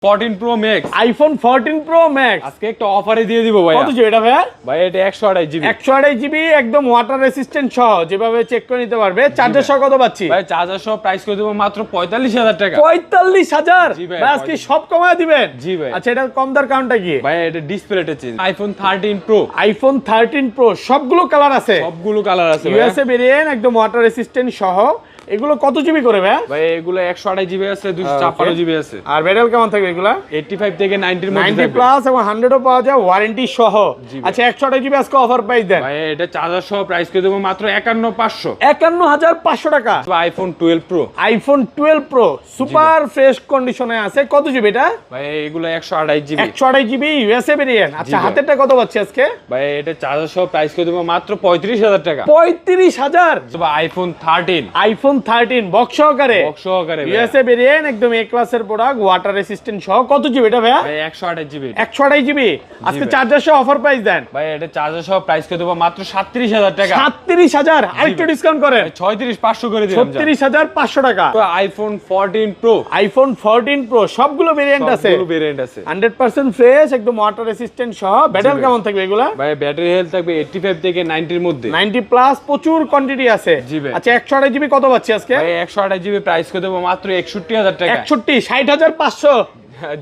14 Pro Max iPhone 14 Pro Max আজকে একটা অফারে দিয়ে দিব ভাই। কত জিবি এটা ভাই? ভাই এটা 128 জিবি। 128 জিবি একদম ওয়াটার রেসিস্ট্যান্ট সহ যেভাবে চেক করে নিতে পারবে। চার্জার সহ কত পাচ্ছি? ভাই চার্জার সহ প্রাইস করে দেব মাত্র 45000 টাকা। 45000? জি ভাই, ভাই আজকে সব কমায় দিবেন? জি ভাই। আচ্ছা এটা কম দার কারণটা কি? ভাই এটা ডিসপ্লেটা change. iPhone 13 Pro iPhone 13 Pro সবগুলো কালার আছে? সবগুলো কালার আছে ভাই। ইউএসএ ভেরিয়েন্ট একদম ওয়াটার রেসিস্ট্যান্ট সহ। এগুলো কত জিবি করে ভাই? ভাই এগুলো 128 জিবি আছে, 256 জিবি আছে। আর ব্যাটারি কেমন থাকবে এগুলা? 85 থেকে 90 এর মধ্যে 90 থাকবে। প্লাস এবং 100 ও পাওয়া যায় ওয়ারেন্টি সহ। জি ভাই। আচ্ছা 128 জিবি আজকে অফার প্রাইস দেন। ভাই এটা চার্জার সহ প্রাইস করে দেব মাত্র 51500। 51500 টাকা। iPhone 12 Pro iPhone 12 Pro super fresh কন্ডিশনে আছে। কত জিবি এটা? ভাই এগুলো 128 জিবি। 128 GB USA variant. আচ্ছা ভাই। হাতেরটা কত পাচ্ছি আজকে? ভাই এটা চার্জার সহ প্রাইস করে দেব মাত্র 35000 টাকা। 35000? iPhone 13 iPhone 13 বক্স সহকারে? বক্স সহকারে ভাই। ইউএসএ ভেরিয়েন্ট একদম এ ক্লাসের প্রোডাক্ট ওয়াটার রেসিস্ট্যান্ট সহ। কত জিবি এটা ভাই? ভাই 128 জিবি। 128 জিবি আজকে ভাই। চার্জার সহ অফার প্রাইস দেন। ভাই এটা চার্জার সহ প্রাইস করে দেব মাত্র 37000 টাকা। 37000 আরেকটু ডিসকাউন্ট করেন। 36500 করে দিলাম। 36500 টাকা। তো iPhone 14 Pro iPhone 14 Pro সবগুলো ভেরিয়েন্ট আছে? সবগুলো ভেরিয়েন্ট আছে। 100% ফ্রেশ একদম ওয়াটার রেসিস্ট্যান্ট সহ। ব্যাটারি ভাই। কেমন থাকবে এগুলা? ভাই ব্যাটারি হেলথ থাকবে 85 থেকে 90 এর মধ্যে। 90 প্লাস প্রচুর কোয়ান্টিটি আছে। জি ভাই। আচ্ছা 128 জিবি কত পাচ্ছি আজকে? ভাই 128 জিবি প্রাইস করে দেব মাত্র 61000 টাকা। 61 60500।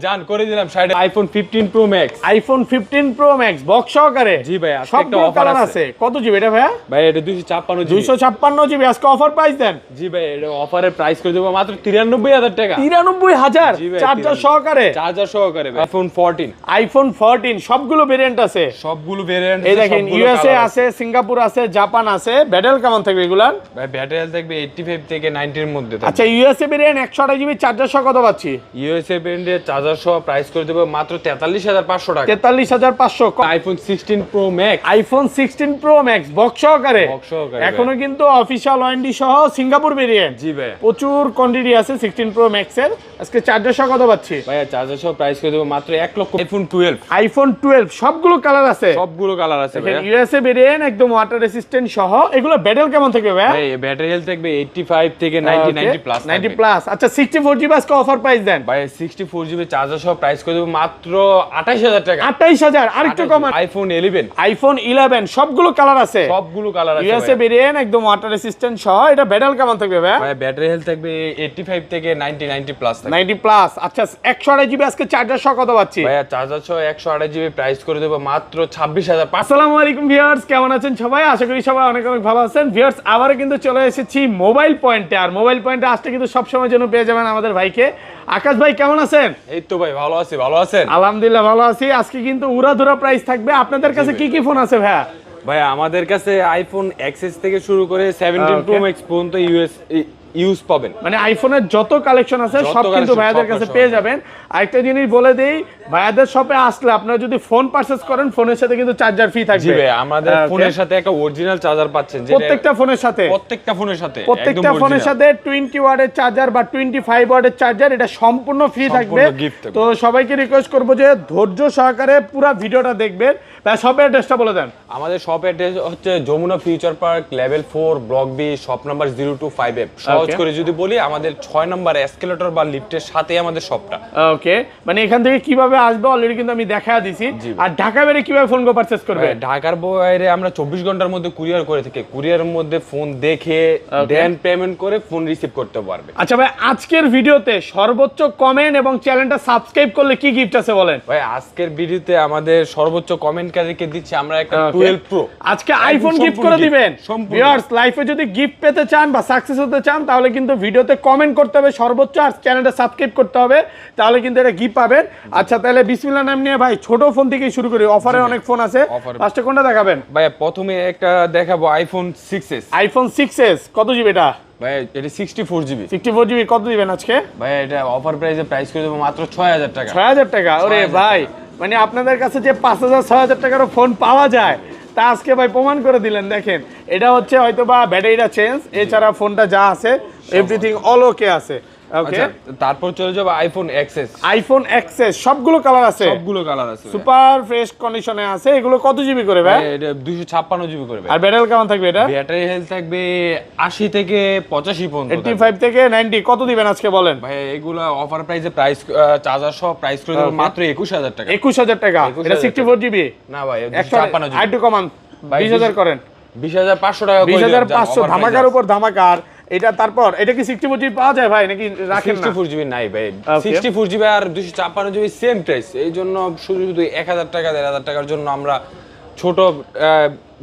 জান করে দিলাম 60। iPhone 15 Pro Max iPhone 15 Pro Max box সহকারে? জি ভাই আজকে একটা সবগুলো অফার কালার আছে। আছে। কত জিবি এটা ভাই? ভাই এটা 256 জিবি। 256 জিবি আজকে অফার প্রাইস দেন। জি ভাই এটা অফারের প্রাইস করে দেব মাত্র 93000 টাকা। 93000 জি ভাই, চার্জার 93 সহকারে? চার্জার সহকারে ভাই। iPhone 14 iPhone 14 সবগুলো ভেরিয়েন্ট আছে? সবগুলো ভেরিয়েন্ট এই দেখেন ইউএসএ আছে, সিঙ্গাপুর আছে, জাপান আছে। ব্যাটারি কেমন থাকবে এগুলার? ভাই ব্যাটারি হেলথ থাকবে 85 থেকে 90 এর মধ্যে থাকবে। আচ্ছা ইউএসএ ভেরিয়েন্ট 128 জিবি চার্জার সহ কত পাচ্ছি? ইউএসএ ব্র্যান্ডের চার্জার সহ প্রাইস করে দেব মাত্র 43500 টাকা। 43500। iPhone 16 Pro Max iPhone 16 Pro Max box সহকারে? বক্স সহকারে এখনো কিন্তু অফিশিয়াল ওয়ারেন্টি সহ সিঙ্গাপুর ভেরিয়েন্ট। জি ভাই। প্রচুর কোয়ান্টিটি আছে 16 Pro Max এর। আজকে চার্জার সহ কত পাচ্ছি? ভাইয়া চার্জার সহ প্রাইস করে দেব মাত্র 1 লক্ষ। iPhone 12 iPhone 12 সবগুলো কালার আছে? সবগুলো কালার আছে ভাইয়া। ইউএসএ ভেরিয়েন্ট একদম ওয়াটার রেসিস্ট্যান্ট সহ। এগুলো ব্যাটারি কেমন থাকবে ভাই? ভাই ব্যাটারি হেলথ থাকবে 85 থেকে 90 90 প্লাস 90 প্লাস। আচ্ছা 64 জিবি আজকে অফার প্রাইস দেন। ভাই 64 জিবি চার্জার সহ প্রাইস করে দেব মাত্র 28000 টাকা। 28000 আরেকটু কমান। iPhone 11 iPhone 11 সবগুলো কালার আছে? সবগুলো কালার আছে ইউএসএ ভাই। ভেরিয়েন্ট একদম ওয়াটার রেসিস্ট্যান্ট সহ। এটা ব্যাটারি কেমন থাকবে ভাই? ভাই ব্যাটারি হেলথ থাকবে 85 থেকে 90 90 প্লাস থাকবে। 90 প্লাস। আচ্ছা 128 জিবি আজকে চার্জার সহ কত পাচ্ছি? ভাইয়া চার্জার সহ 128 জিবি প্রাইস করে দেব মাত্র 26500। আসসালামু আলাইকুম ভিউয়ার্স, কেমন আছেন সবাই? আশা করি সবাই অনেক অনেক ভালো আছেন। ভিউয়ার্স আবারও কিন্তু চলে এসেছি মোবাইল পয়েন্টে। আর মোবাইল পয়েন্টে আসতে কিন্তু সবসময় জন্য পেয়ে যাবেন আমাদের ভাইকে। আকাশ ভাই কেমন আছেন? এই তো ভাই ভালো আছি, ভালো আছেন? আলহামদুলিল্লাহ ভালো আছি। আজকে কিন্তু উড়াধুরা প্রাইস থাকবে। আপনাদের কাছে কি কি ফোন আছে ভাইয়া? ভাই আমাদের কাছে আইফোন এক্সএস থেকে শুরু করে 17 প্রো ম্যাক্স পর্যন্ত ইউজ পাবেন। মানে আইফোনের যত কালেকশন আছে যত সব কিন্তু collection, ভাইয়াদের সব কাছে সব। পেয়ে যাবেন। আরেকটা জিনিস বলে দেই, ভাইয়াদের শপে আসলে আপনারা যদি ফোন পারচেজ করেন ফোনের সাথে কিন্তু চার্জার ফ্রি জি থাকবে। ভাই আমাদের Okay. ফোনের সাথে একটা অরিজিনাল চার্জার পাচ্ছেন, যেটা প্রত্যেকটা ফোনের সাথে? প্রত্যেকটা ফোনের সাথে প্রত্যেকটা একদম ফোনের original। সাথে 20 ওয়াটের চার্জার বা 25 ওয়াটের চার্জার এটা সম্পূর্ণ ফ্রি থাকবে। gift থাকবে। তো সবাইকে রিকোয়েস্ট করবো যে ধৈর্য সহকারে পুরো ভিডিওটা দেখবেন। ভাই শপের অ্যাড্রেসটা বলে দেন। আমাদের শপ অ্যাড্রেস হচ্ছে Jamuna Future Park level 4 block B shop number 0258। সহজ Okay. করে যদি বলি আমাদের 6 নাম্বার এসকেলেটর বা লিফটের সাথে আমাদের শপটা। ওকে, মানে এখান থেকে কিভাবে আসবে অলরেডি কিন্তু আমি দেখা দিছি। জি। আর ঢাকা বাইরে কিভাবে ফোন পারচেজ করবে? ঢাকার বাইরে আমরা 24 ঘন্টার মধ্যে কুরিয়ার করে থাকি। কুরিয়ারের মধ্যে ফোন দেখে দেন পেমেন্ট করে ফোন রিসিভ করতে পারবে। আচ্ছা ভাই আজকের ভিডিওতে সর্বোচ্চ কমেন্ট এবং চ্যানেলটা সাবস্ক্রাইব করলে কি গিফট আছে বলেন? ভাই আজকের ভিডিওতে আমাদের সর্বোচ্চ কমেন্টকারীকে দিচ্ছি আমরা একটা Okay. 12 প্রো। আজকে আইফোন গিফট করে দিবেন। সম্পূর্ণ। ভিউয়ার্স লাইফে যদি গিফট পেতে চান বা সাকসেস হতে চান তাহলে কিন্তু ভিডিওতে কমেন্ট করতে হবে সর্বোচ্চ, আর চ্যানেলটা সাবস্ক্রাইব করতে হবে, তাহলে কিন্তু এটা গিফট পাবেন। আচ্ছা তাহলে বিসমিল্লাহ নাম নিয়ে ভাই ছোট ফোন থেকেই শুরু করি। অফারে অনেক ফোন আছে। Offer- ফার্স্টে কোনটা দেখাবেন? ভাই প্রথমে একটা দেখাবো আইফোন 6s। আইফোন 6s কত জিবি এটা? ভাই এটা 64 জিবি। 64 জিবি কত দিবেন আজকে? ভাই এটা অফার প্রাইসে প্রাইস করে দেবো মাত্র 6000 টাকা। 6000 টাকা? ওরে 6000 ভাই মানে আপনাদের কাছে যে 5000 6000 টাকারও ফোন পাওয়া যায় তা আজকে ভাই প্রমাণ করে দিলেন। দেখেন এটা হচ্ছে হয়তো বা ব্যাটারিটা চেঞ্জ, এছাড়া ফোনটা যা আছে এভরিথিং অল ওকে আছে। ওকে তারপর চলে যাবো আইফোন এক্সএস। আইফোন এক্সএস সবগুলো কালার আছে, সবগুলো কালার আছে, সুপার ফ্রেশ কন্ডিশনে আছে। এগুলো কত জিবি করে ভাই? এটা 256 জিবি করবে। আর ব্যাটারি কেমন থাকবে এটা? ব্যাটারি হেলথ থাকবে 80 থেকে 85 পর্যন্ত, 85 থেকে 90। কত দিবেন আজকে বলেন ভাই? এগুলা অফার প্রাইসে প্রাইস চার্জার সহ প্রাইস করে দেব মাত্র 21000 টাকা। 21000 টাকা। এটা 64 জিবি না ভাই, 256 জিবি। আইটু কমান 20000 করেন, 20500 টাকা করে 20500 ধামাকার উপর ধামাকার। এটা তারপর এটা কি 64 জিবি পাওয়া যায় ভাই নাকি রাখেন না? 64 জিবি নাই ভাই, 64 জিবি আর 256 জিবি সেম প্রাইস। এই জন্য শুধু 1000 টাকা 1500 টাকার জন্য আমরা ছোট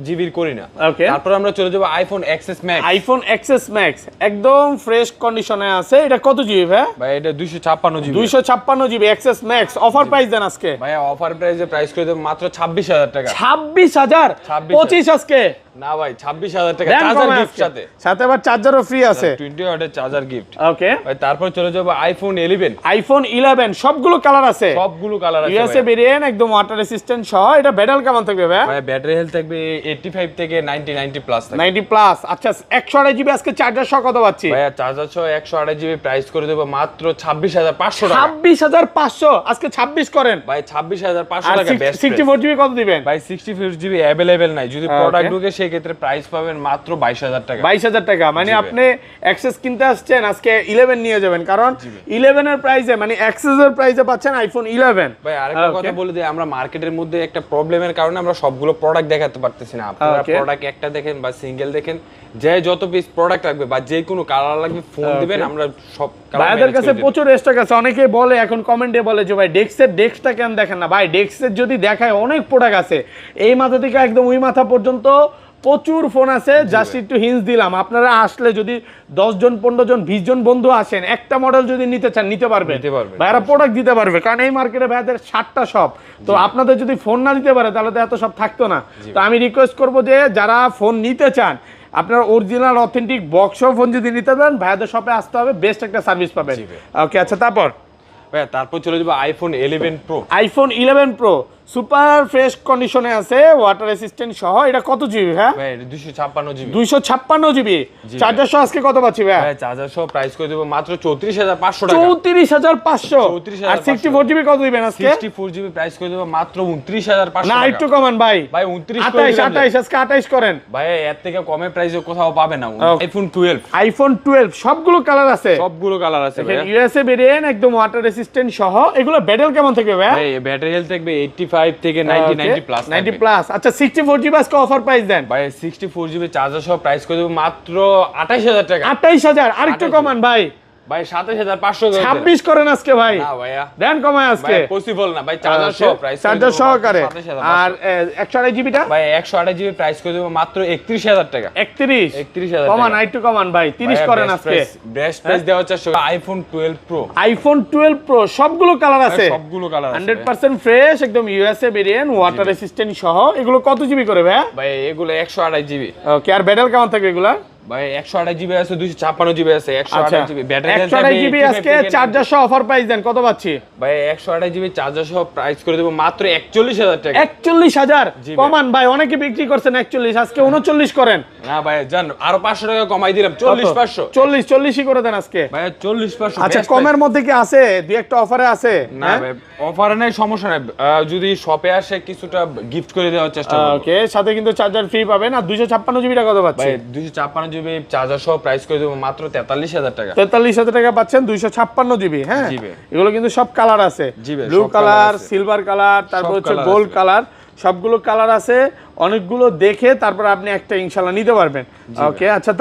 জিবির করি না। তারপর আমরা চলে যাব iPhone XS Max. IPhone XS Max একদম ফ্রেশ কন্ডিশনে আছে। এটা কত জিবি ভাই? ভাই এটা 256 GB. 256 GB XS Max. Offer price দেন আজকে ভাই, অফার প্রাইসে প্রাইস করে দেব মাত্র 26000 টাকা। 26000 25 আজকে না ভাই, 26000 টাকা চার্জার গিফট সাথে, সাথে আবার চার্জারও ফ্রি আছে, 20 ওয়াটের চার্জার গিফট। ওকে ভাই তারপর চলে যাব আইফোন 11। আইফোন 11 সবগুলো কালার আছে, সবগুলো কালার আছে ইউএসএ ভেরিয়েন্ট, একদম ওয়াটার রেসিস্ট্যান্ট সহ। এটা ব্যাটারি কেমন থাকবে ভাই? ভাই ব্যাটারি হেলথ থাকবে 85 থেকে 90 প্লাস থাকবে। 90 প্লাস। আচ্ছা 128 জিবি আজকে চার্জার সহ কত পাচ্ছি ভাই? চার্জার সহ 128 জিবি প্রাইস করে দেব মাত্র 26500 টাকা। 26500 আজকে 26 করেন ভাই, 26500 টাকা বেস্ট। 64 জিবি কত দিবেন ভাই? 64 জিবি अवेलेबल নাই, যদি প্রোডাক্ট ঢুকে সেই ক্ষেত্রে প্রাইস পাবেন মাত্র 22000 টাকা। 22000 টাকা। মানে আপনি অ্যাক্সেস কিনতে আসছেন, আজকে 11 নিয়ে যাবেন, কারণ 11 এর প্রাইসে মানে অ্যাক্সেস এর প্রাইসে পাচ্ছেন আইফোন 11। ভাই আরেকটা কথা বলে দিই, আমরা মার্কেটের মধ্যে একটা প্রবলেমের কারণে আমরা সবগুলো প্রোডাক্ট দেখাতে পারতেছি না। আপনারা প্রোডাক্ট একটা দেখেন বা সিঙ্গেল দেখেন, যে যত পিস প্রোডাক্ট লাগবে বা যে কোনো কালার লাগবে ফোন দিবেন, আমরা সব কালার। ভাইদের কাছে প্রচুর স্টক আছে। অনেকে বলে এখন কমেন্টে বলে যে ভাই ডেস্কটা কেন দেখেন না? ভাই ডেস্কের যদি দেখায় অনেক প্রোডাক্ট আছে, এই মাথা থেকে একদম ওই মাথা পর্যন্ত প্রচুর ফোন আছে। জাস্ট একটু হিন্স দিলাম, আপনারা আসলে যদি 10 জন 15 জন 20 জন বন্ধু আসেন, একটা মডেল যদি নিতে চান নিতে পারবে, ভাইরা প্রোডাক্ট দিতে পারবে, কারণ এই মার্কেটে ভাইদের 60টা শপ। তো আপনাদের যদি ফোন না দিতে পারে তাহলে তো এত সব থাকতো না। তো আমি রিকোয়েস্ট করবো যে যারা ফোন নিতে চান, আপনারা অরিজিনাল অথেন্টিক বক্স ফোন যদি নিতে চান, ভাইদের শপে আসতে হবে, বেস্ট একটা সার্ভিস পাবেন। ওকে আচ্ছা তারপর চলে যাবো iPhone 11 pro. IPhone 11 pro super fresh কন্ডিশনে আছে, ওয়াটার রেসিস্ট্যান্ট সহ। এটা কত জিবি ভাই? ভাই 256 জিবি। 256 জিবি চার্জার সহ আজকে কত পাচ্ছি ভাই? ভাই চার্জার সহ প্রাইস করে দেব মাত্র 34500 টাকা। 34500। আর 64 জিবি কত দিবেন আজকে? 64 জিবি প্রাইস করে দেব মাত্র 29500 না টাকা। একটু কমান ভাই। ভাই 29 28 আজকে 28 করেন ভাই। এর থেকে কমে প্রাইসে কোথাও পাবে না। আইফোন 12। আইফোন 12 সবগুলো কালার আছে, সবগুলো কালার আছে ভাই। ইউএসএ ভেরিয়েন্ট, একদম ওয়াটার রেসিস্ট্যান্ট সহ। এগুলো ব্যাটারি কেমন থাকবে ভাই? ভাই ব্যাটারি হেলথ থাকবে 85 থেকে 90 প্লাস। 90 প্লাস। আচ্ছা 64 জিবি আজকে অফার প্রাইস দেন ভাই। 64 জিবি চার্জার সহ প্রাইস করে দেব মাত্র 28000 টাকা। 28000। আরেকটু কমান ভাই। ভাই 27500 26 করেন আজকে ভাই। না ভাইয়া দেন কমায় আজকে। ভাই পসিবল না ভাই, চার্জার সহ প্রাইস, চার্জার সহকারে। আর 128 জিবিটা ভাই 128 জিবি প্রাইস করে দেব মাত্র 31000 টাকা। 31000 কমান, আইটু কমান ভাই, 30 করেন আজকে। বেস্ট প্রাইস দেওয়ার চেষ্টা করব। IPhone 12 pro. আইফোন 12 প্রো সবগুলো কালার আছে, সবগুলো কালার আছে 100% ফ্রেশ, একদম ইউএসএ ভেরিয়েন্ট, ওয়াটার রেসিস্ট্যান্ট সহ। এগুলো কত জিবি করে ভাই? ভাই এগুলো 128 জিবি। ওকে আর ব্যাটারি কেমন থাকবে এগুলা? ভাই 128 জিবি আছে, 256 জিবি আছে, 128 জিবি ব্যাটারি। 128 জিবি আজকে চার্জার সহ অফার প্রাইস দেন, কত পাচ্ছি ভাই? 128 জিবি চার্জার সহ প্রাইস করে দেব মাত্র 41000 টাকা। 41000 কমান ভাই, অনেকে বিক্রি করছেন 41, আজকে 39 করেন। না ভাই জান, আরো 500 টাকা কমাই দিলাম, 40500। 40ই করে দেন আজকে ভাই 40500। আচ্ছা কমের মধ্যে কি আছে? দুই একটা অফারে আছে? না ভাই অফারে নাই, সমস্যা নাই। যদি শপে আসে কিছুটা গিফট করে দেওয়ার চেষ্টা করব। ওকে সাথে কিন্তু চার্জার ফ্রি পাবেন। আর 256 জিবি টাকা কত পাচ্ছি? ভাই 256 জিবি চার্জার সহ প্রাইস করে দেব মাত্র 43000 টাকা। 43000 টাকা পাচ্ছেন 256 জিবি। হ্যাঁ এগুলো কিন্তু সব কালার আছে, ব্লু কালার, সিলভার কালার, তারপর হচ্ছে গোল্ড কালার, সবগুলো কালার আছে। অনেকগুলো দেখে তারপর আপনি একটা ইনশাআল্লাহ নিতে পারবেন। ওকে আচ্ছা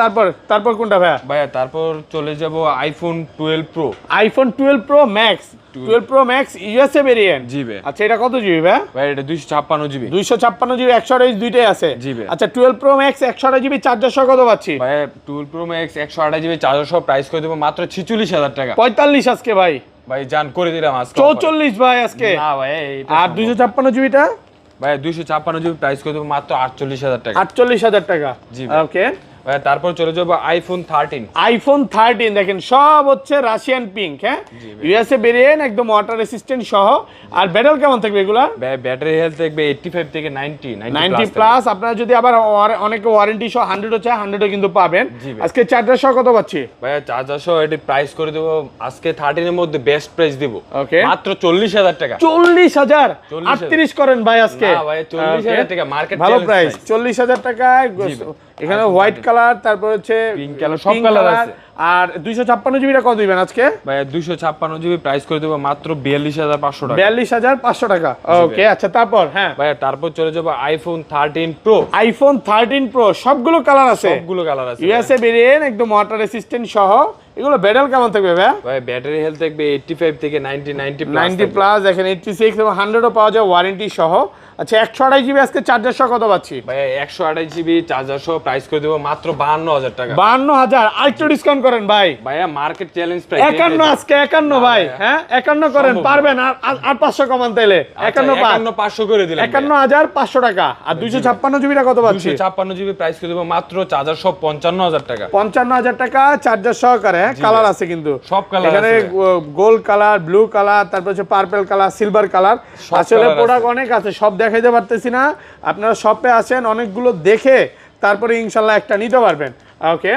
তারপর কোনটা ভাইয়া? ভাইয়া তারপর চলে যাব iPhone 12 pro. IPhone 12 pro max. 12 pro max USA variant. জি ভাই। আচ্ছা এটা কত জিবি ভাই? ভাই এটা 256 জিবি। 256 জিবি 128 দুইটাই আছে। জি ভাই। আচ্ছা 12 প্রো ম্যাক্স 128 জিবি চার্জার সহ কত পাচ্ছি? ভাই 12 প্রো ম্যাক্স 128 জিবি চার্জার সহ প্রাইস করে দেব মাত্র 46000 টাকা। 45 আজকে ভাই। ভাই জান করে দিলাম আজকে 44 ভাই আজকে। না ভাই আর 256 জিবিটা? ভাই 256 জিবি প্রাইস করে দেব মাত্র 48000 টাকা। 48000 টাকা। জি ওকে ভাই তারপর চলে যাবো আইফোন 13। আইফোন 13 দেখেন সব হচ্ছে রাশিয়ান পিঙ্ক, হ্যাঁ ইউএসএ ভেরিয়েন্ট একদম ওয়াটার রেসিস্ট্যান্ট সহ। আর ব্যাটারি কেমন থাকবে এগুলা? ব্যাটারি হেলথ থাকবে 85 থেকে 90 প্লাস। আপনারা যদি আবার অনেকে ওয়ারেন্টি সহ 100 চায় 100 কিন্তু পাবেন। আজকে চার্জার সহ কত পাচ্ছি ভাই? চার্জার সহ এটি প্রাইস করে দেব আজকে 13 এর মধ্যে বেস্ট প্রাইস দেব ওকে মাত্র 40,000 টাকা। 40,000 38 করেন ভাই আজকে। না ভাই 40,000 টাকা মার্কেট ভালো প্রাইস। 40,000 টাকায় এখানে হোয়াইট কালার, তারপর হচ্ছে পিঙ্ক কালার, সব কালার আছে। আর 256 জিবিটা কত দিবেন আজকে? ভাই 256 জিবি প্রাইস করে দেব মাত্র 42,500 টাকা। 42,500 টাকা ওকে। আচ্ছা তারপর হ্যাঁ ভাই তারপর চলে যাব আইফোন 13 প্রো। আইফোন 13 প্রো সবগুলো কালার আছে, সবগুলো কালার আছে। ইউএসএ ভেরিয়েন্ট একদম ওয়াটার রেসিস্ট্যান্ট সহ। এগুলো ব্যাটারি কেমন থাকবে ভাই? ভাই ব্যাটারি হেলথ থাকবে 85 থেকে 90 প্লাস। দেখেন 86 এবং 100 পাওয়া যায় ওয়ারেন্টি সহ। আচ্ছা 128 জিবি আজকে চার্জার সহ কত পাচ্ছি ভাই? 128 জিবি চার্জার সহ প্রাইস করে দেব মাত্র 52,000 টাকা। 52,000 আরেকটু ডিসকাউন্ট করেন ভাই। ভাইয়া মার্কেট চ্যালেঞ্জ প্রাইস 51 আজকে 51 ভাই। হ্যাঁ 51 করেন, পারবেন? আর 500 কমান তাইলে 500 করে দিলাম। 51,500 টাকা। আর 256 জিবিটা কত পাচ্ছি? 256 জিবি প্রাইস করে দেব মাত্র চার্জার সহ 55,000 টাকা। 55,000 টাকা চার্জার সহকারে। কালার আছে কিন্তু সব কালার এখানে, গোল্ড কালার, ব্লু কালার, তারপর হচ্ছে পার্পল কালার, সিলভার কালার। আসলে প্রোডাক্ট অনেক আছে, সব দেখাইতে পারতেছি না। আপনারা শপে আসেন, অনেকগুলো দেখে তারপরে ইনশাল্লাহ একটা নিতে পারবেন। ওকে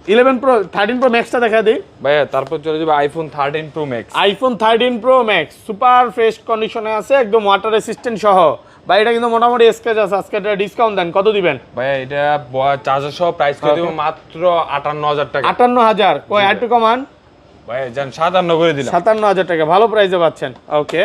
11 প্রো 13 প্রো ম্যাক্সটা দেখা দিই ভাইয়া। তারপর চলে যাবে iPhone 13 pro max. IPhone 13 pro max super fresh কন্ডিশনে আছে, একদম ওয়াটার রেসিস্ট্যান্ট সহ। ভাই এটা কিন্তু মোটামুটি স্ক্র্যাচ আছে, আজকে এটা ডিসকাউন্ট দেন, কত দিবেন? ভাইয়া এটা চার্জার সহ প্রাইস করে দেব মাত্র 58,000 টাকা। 58,000 কই আরেকটু কমান ভাইয়া জান 57 করে দিলাম। 57,000 টাকা ভালো প্রাইসে পাচ্ছেন। ওকে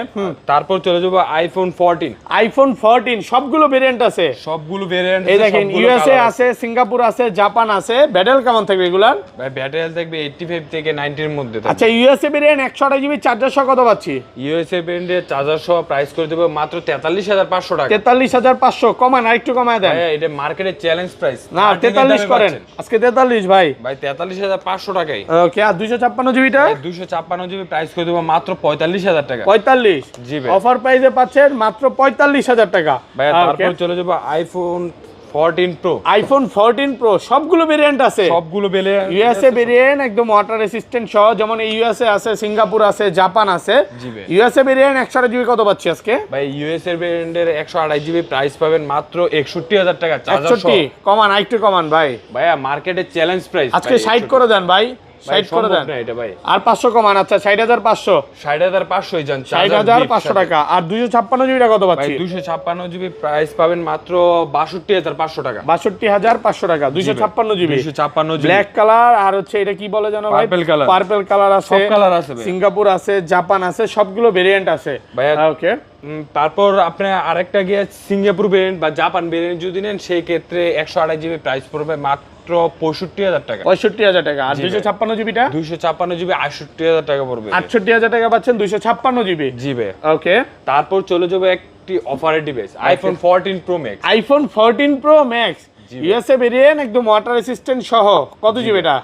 তারপর চলে যাব আইফোন 14। আইফোন 14 সবগুলো ভেরিয়েন্ট আছে, সবগুলো ভেরিয়েন্ট। এই দেখেন ইউএসএ আছে, সিঙ্গাপুর আছে, জাপান আছে। ব্যাটারি কেমন থাকবে এগুলার? ভাই ব্যাটারি হেলথ থাকবে 85 থেকে 90 এর মধ্যে থাকবে। আচ্ছা ইউএসএ ভেরিয়েন্ট 128 জিবি চার্জার সহ কত পাচ্ছি? ইউএসএ ব্র্যান্ডের চার্জার সহ প্রাইস করে দেব মাত্র 43,500 টাকা। 43,500 কমান, আরেকটু কমায় দেন। ভাই এটা মার্কেটের চ্যালেঞ্জ প্রাইস। না 43 করেন আজকে, 43 ভাই। ভাই 43,500 টাকাই। ওকে আর 256 জিবিটা? 256 জিবি প্রাইস করে দেব মাত্র 45,000 টাকা। 45 জি ভাই। অফার প্রাইসে পাচ্ছেন মাত্র 45,000 টাকা। ভাই তারপর চলে যাব আইফোন 14 প্রো। আইফোন 14 প্রো সবগুলো ভেরিয়েন্ট আছে, সবগুলো ভেরিয়েন্ট। ইউএসএ ভেরিয়েন্ট একদম ওয়াটার রেসিস্ট্যান্ট সহ, যেমন ইউএসএ আছে, সিঙ্গাপুর আছে, জাপান আছে। ইউএসএ ভেরিয়েন্ট 128 জিবি কত পাচ্ছি আজকে? ভাই ইউএসএ ভেরিয়েন্টের 128 জিবি প্রাইস পাবেন মাত্র 61,000 টাকা চার্জার সহ। 61 কমান, আরেকটু কমান ভাই। ভাইয়া মার্কেটের চ্যালেঞ্জ প্রাইস আজকে 60 করে দেন ভাই, 60 করে দেন। এটা ভাই আর 500 কমান। আচ্ছা 60,500। 60,500 জান 60,500 টাকা। আর 256 জিবিটা কত পাচ্ছি? ভাই 256 জিবি প্রাইস পাবেন মাত্র 62,500 টাকা। 62,500 টাকা 256 জিবি। 256 জিবি ব্ল্যাক কালার, আর হচ্ছে এটা কি বলে জানো ভাই? Purple colour. পার্পল কালার আছে, সব কালার আছে ভাই। সিঙ্গাপুর আছে, জাপান আছে, সবগুলো ভেরিয়েন্ট আছে ভাইয়া। ওকে তারপর আপনি আরেকটা গিয়ে সিঙ্গাপুর ভেরিয়েন্ট বা জাপান ভেরিয়েন্ট যদি নেন, সেই ক্ষেত্রে 128 জিবি প্রাইস পড়বে মাত্র 65,000 টাকা। 65,000 টাকা। আর 256 জিবিটা? 256 জিবি 68,000 টাকা পড়বে। 68,000 টাকা পাচ্ছেন 256 জিবি। জি ভাই। ওকে তারপর চলে যাবে একটি অফারের device, iPhone 14 pro max. IPhone 14 pro max USA variant একদম ওয়াটার রেসিস্ট্যান্ট সহ। কত জিবি এটা?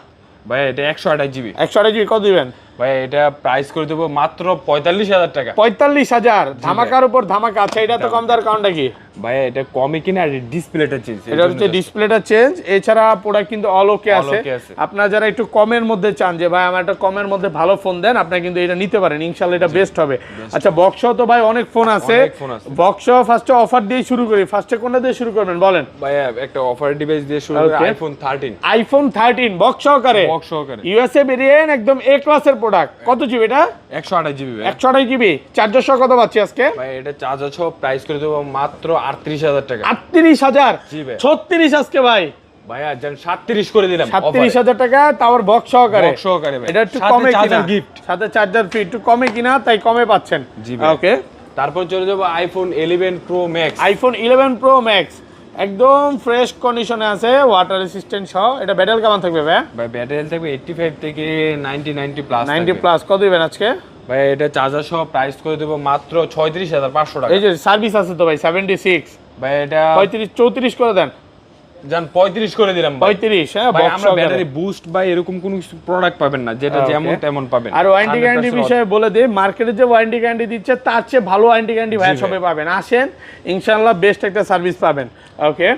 ভাই এটা 128 জিবি। 128 জিবি কত দিবেন? ভাই এটা প্রাইস করে দেবো মাত্র 45,000 টাকা। 45,000 ধামাকার উপর ধামাকা। আচ্ছা এটা তো কম দেওয়ার কারণটা কি? ভাই এটা কমই কিনা, আর ডিসপ্লেটা চেঞ্জ। এটা হচ্ছে ডিসপ্লেটা চেঞ্জ, এছাড়া প্রোডাক্ট কিন্তু অল ওকে আছে। আপনারা যারা একটু কমের মধ্যে চান যে ভাই আমার একটা কমের মধ্যে ভালো ফোন দেন, আপনারা কিন্তু এটা নিতে পারেন, ইনশাআল্লাহ এটা বেস্ট হবে। আচ্ছা বক্স তো ভাই অনেক ফোন আছে, বক্স ফার্স্টে অফার দিয়ে শুরু করি। ফার্স্টে কোনটা দিয়ে শুরু করবেন বলেন? ভাই একটা অফার ডিভাইস দিয়ে শুরু করি, আইফোন 13। আইফোন 13 বক্স সহকারে, ইউএসএ ভেরিয়েন্ট একদম এ ক্লাসের প্রোডাক্ট। কত জিবি এটা? 128 জিবি। 128 জিবি চার্জার সহ কত পাচ্ছি আজকে? ভাই এটা চার্জার সহ প্রাইস করে দেবো মাত্র 38,000 টাকা। 38,000? জি ভাই। 36 আজকে ভাই। ভাইয়া জান 37 করে দিলাম। 37,000 টাকা তাও বক্স সহকারে। বক্স সহকারে ভাই। এটা একটু কমে কিনা, গিফট সাথে চার্জার ফ্রি, একটু কমে কিনা তাই কমে পাচ্ছেন। জি ভাই। ওকে তারপর চলে যাব iPhone 11 pro max. IPhone 11 pro max একদম ফ্রেশ কন্ডিশনে আছে, ওয়াটার রেসিস্ট্যান্ট সহ। এটা ব্যাটারি কেমন থাকবে ভাই? ভাই ব্যাটারি হেলথ থাকবে 85 থেকে 90 প্লাস। 90 প্লাস। কত দিবেন আজকে? ভাই এটা চার্জার সহ প্রাইস করে দেব মাত্র 36,500 টাকা। এই যে সার্ভিস আছে তো ভাই 76। ভাই এটা 35 34 করে দেন। জান 35 করে দিলাম ভাই। 35 হ্যাঁ। ভাই আমরা ব্যাটারি বুস্ট বা এরকম কোনো প্রোডাক্ট পাবেন না, যেটা যেমন তেমন পাবেন। আর ওয়ারেন্টি গ্যারান্টি বিষয়ে বলে দেই, মার্কেটে যে ওয়ারেন্টি গ্যারান্টি দিচ্ছে তার চেয়ে ভালো ওয়ারেন্টি গ্যারান্টি ভাই সবে পাবেন। আসেন ইনশাআল্লাহ বেস্ট একটা সার্ভিস পাবেন। ওকে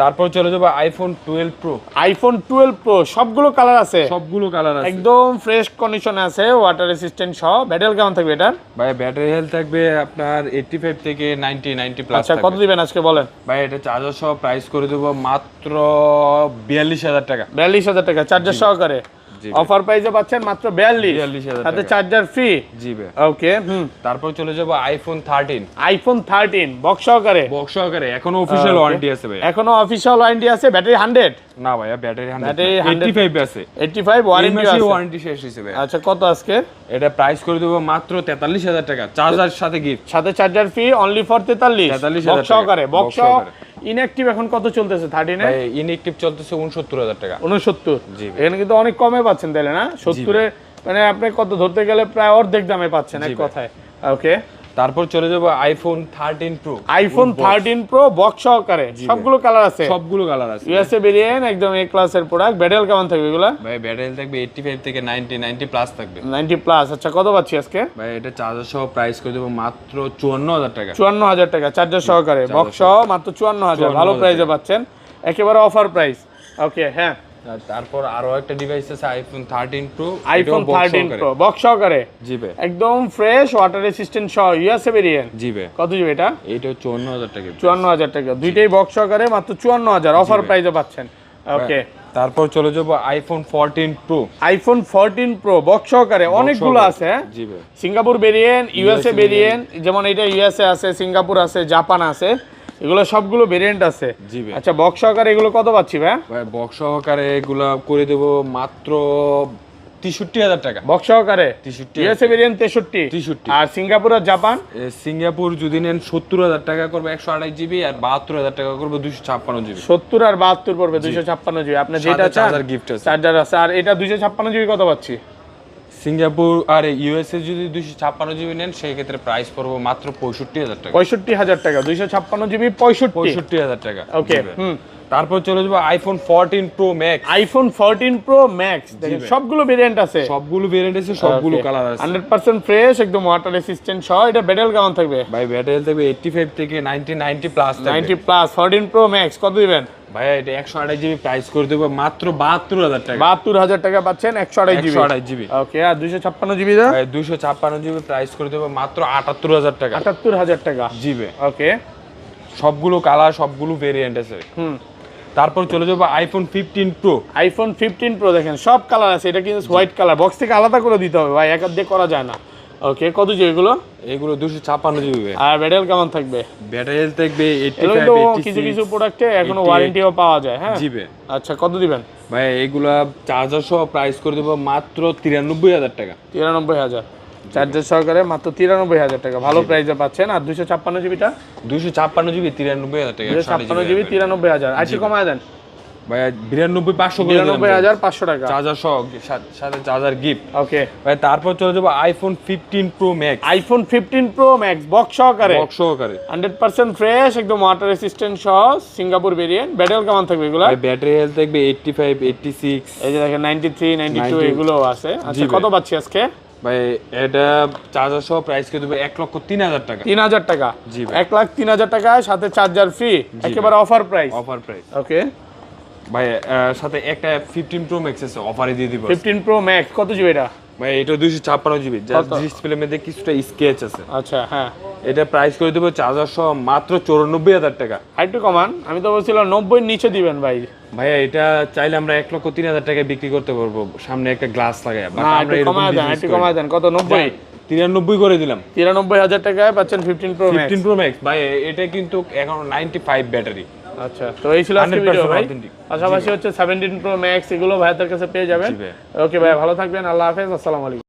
তারপর চলে যাবো আইফোন 12 প্রো। আইফোন 12 প্রো সবগুলো কালার আছে, সবগুলো কালার আছে, একদম ফ্রেশ কন্ডিশনে আছে, ওয়াটার রেসিস্ট্যান্ট সহ। ব্যাটারি কেমন থাকবে এটার? ভাই ব্যাটারি হেলথ থাকবে আপনার 85 থেকে 90 প্লাস। আচ্ছা কত দিবেন আজকে বলেন? ভাই এটা চার্জার সহ প্রাইস করে দেবো মাত্র 42,000 টাকা। 42,000 টাকা চার্জার সহকারে অফার প্রাইসে পাচ্ছেন মাত্র 42,000 সাথে চার্জার ফ্রি। জি ভাই। ওকে তারপর চলে যাবো আইফোন 13। আইফোন 13 বক্স সহকারে। বক্স সহকারে এখনো অফিশিয়াল ওয়ারেন্টি আছে ভাই। এখনো অফিশিয়াল ওয়ারেন্টি আছে। ব্যাটারি 100? না ভাইয়া ব্যাটারি 100, ব্যাটারি 85 আছে। 85 ওয়ারেন্টি আছে। ওয়ারেন্টি শেষ হইছে ভাই। আচ্ছা কত আজকে? এটা প্রাইস করে দেবো মাত্র 43,000 টাকা, চার্জার সাথে গিফট, সাথে charger free only for 43,000 box সহকারে। বক্স ইনঅ্যাকটিভ এখন কত চলতেছে 13 এ? ভাই ইনঅ্যাকটিভ চলতেছে 69,000 টাকা। 69? জি এখানে কিন্তু অনেক কমে পাচ্ছেন তাহলে না? 70 এ মানে আপনি কত ধরতে গেলে প্রায় অর্ধেক দামে পাচ্ছেন এক কথায়। ওকে তারপর চলে যাবো iPhone 13 pro. IPhone 13 pro box সহকারে সবগুলো কালার আছে, সবগুলো কালার আছে। ইউএসএ ভেরিয়েন্ট একদম এ ক্লাসের প্রোডাক্ট। ব্যাটারি কেমন থাকবে এগুলা? ভাই ব্যাটারি থাকবে 85 থেকে 90 প্লাস থাকবে। 90 প্লাস। আচ্ছা কত পাচ্ছি আজকে? ভাই এটা চার্জার সহ প্রাইস করে দেবো মাত্র 54,000 টাকা। 54,000 টাকা চার্জার সহকারে বক্স সহ মাত্র 54,000, ভালো প্রাইসে পাচ্ছেন, একেবারে অফার প্রাইস। ওকে হ্যাঁ। তারপর আরো একটা ডিভাইস আছে iPhone 13 pro. IPhone 13 pro box সহকারে। জি ভাই একদম ফ্রেশ ওয়াটার রেসিস্ট্যান্ট সহ ইউএসএ ভেরিয়েন্ট। জি ভাই। কত জিবি এটা? এটা 54,000 টাকা। 54,000 টাকা দুইটাই বক্স সহকারে মাত্র 54,000 অফার প্রাইসে পাচ্ছেন। ওকে তারপর চলে যাবো iPhone 14 pro. IPhone 14 pro box সহকারে অনেকগুলো আছে। জি ভাই। সিঙ্গাপুর ভেরিয়েন্ট, ইউএসএ ভেরিয়েন্ট, যেমন এটা ইউএসএ আছে, সিঙ্গাপুর আছে, জাপান আছে, এগুলো সবগুলো ভেরিয়েন্ট আছে। জি ভাই। আচ্ছা বক্স সহকারে এগুলো কত পাচ্ছি ভাই? ভাই বক্স সহকারে এগুলা করে দেবো মাত্র 63,000 টাকা। বক্স সহকারে 63 ইউএসএ ভেরিয়েন্ট 63 আর সিঙ্গাপুর আর জাপান? সিঙ্গাপুর যদি নেন 70,000 টাকা করবে 128 জিবি, আর 72,000 টাকা করবে 256 জিবি। 70 আর 72 পড়বে 256 জিবি। আপনি যেটা চান চার্জার গিফট আছে, চার্জার আছে। আর এটা 256 জিবি কত পাচ্ছি? সিঙ্গাপুর আর ইউএসএ যদি 256 জিবি নেন সেই ক্ষেত্রে প্রাইস পড়বে মাত্র 65,000 টাকা। 65,000 টাকা 256 জিবি 65,000 টাকা। ওকে তারপর চলে যাবো iPhone 14 pro max. IPhone 14 pro max দেখেন সবগুলো ভেরিয়েন্ট আছে, সবগুলো ভেরিয়েন্ট আছে, সবগুলো কালার আছে, 100% ফ্রেশ একদম ওয়াটার রেসিস্ট্যান্ট সহ। এটা ব্যাটারি কেমন থাকবে? ভাই ব্যাটারি থাকবে 85 থেকে 90 প্লাস থাকবে। 90 প্লাস 14 প্রো ম্যাক্স কত দিবেন? ভাইয়া এটা 128 জিবি প্রাইস করে দেবো মাত্র 72,000 টাকা। 72,000 টাকা পাচ্ছেন 128 জিবি। 128 জিবি। ওকে আর 256 জিবি দা? ভাই 256 জিবি প্রাইস করে দেবো মাত্র 78,000 টাকা। 78,000 টাকা জিবি। ওকে সবগুলো কালার, সবগুলো ভেরিয়েন্ট আছে। তারপর চলে যাবো আইফোন 15 প্রো। আইফোন 15 প্রো দেখেন সব কালার আছে, এটা কিন্তু হোয়াইট কালার, বক্স থেকে আলাদা করে দিতে হবে ভাই, এক হাত দিয়ে করা যায় না। ওকে কত জিবি এগুলো? এগুলো 256 জিবি। আর ব্যাটারি কেমন থাকবে? ব্যাটারি হেলথ থাকবে 85 এগুলো কিছু কিছু প্রোডাক্টে এখনো ওয়ারেন্টিও পাওয়া যায়। হ্যাঁ জিবি। আচ্ছা কত দিবেন? ভাই এগুলা চার্জার সহ প্রাইস করে দেবো মাত্র 93,000 টাকা। 93,000 চার্জার সহকারে মাত্র 93,000 টাকা, ভালো প্রাইসে পাচ্ছেন। আর 256 জিবিটা? 256 জিবি 93,000 টাকা। 256 জিবি 93,000। আজকে কমায় দেন ভাই 92,500 করে দিলাম। 92,500 টাকা চার্জার সহ সাথে চার্জার গিফট। ওকে ভাই তারপর চলে যাবো iPhone 15 pro max. IPhone 15 pro max box সহকারে। বক্স সহকারে 100% ফ্রেশ একদম ওয়াটার রেসিস্ট্যান্ট সহ সিঙ্গাপুর ভেরিয়েন্ট। ব্যাটারি কেমন থাকবে এগুলো? ভাই ব্যাটারি হেলথ থাকবে 85 86। এই যে দেখেন 93 92 এগুলো আছে। আচ্ছা কত পাচ্ছি আজকে? ভাই এটা চার্জার সহ প্রাইস করে দেবো 1,03,000 টাকা। 3,000 টাকা। জি ভাই। 1,03,000 টাকা সাথে চার্জার ফ্রি, একেবারে offer price. Offer price. Okay ভাই সাথে একটা 15 প্রো ম্যাক্স আছে, অফারে দিয়ে দিব। 15 প্রো ম্যাক্স কত জিবি এটা? ভাই এটা 256 জিবি, জাস্ট ডিসপ্লে মধ্যে কিছুটা স্কেচ আছে। আচ্ছা হ্যাঁ এটা প্রাইস করে দেবো চার্জার সহ মাত্র 94,000 টাকা। আরেকটু কমান, আমি তো বলছিলাম 90 নিচে দিবেন ভাই। ভাইয়া এটা চাইলে আমরা 1,03,000 টাকায় বিক্রি করতে পারবো, সামনে একটা গ্লাস লাগায়। না একটু কমায় দেন কত? 90 93 করে দিলাম। 93,000 টাকায় পাচ্ছেন 15 প্রো ম্যাক্স। 15 প্রো ম্যাক্স ভাই এটা কিন্তু এখন 95 ব্যাটারি। আচ্ছা তো এই ছিল আজকের ভিডিও ভাই। পাশাপাশি হচ্ছে 17 প্রো ম্যাক্স এগুলো ভাইয়াদের কাছে পেয়ে যাবেন। ওকে ভাই ভালো থাকবেন, আল্লাহ হাফেজ, আসসালামু আলাইকুম।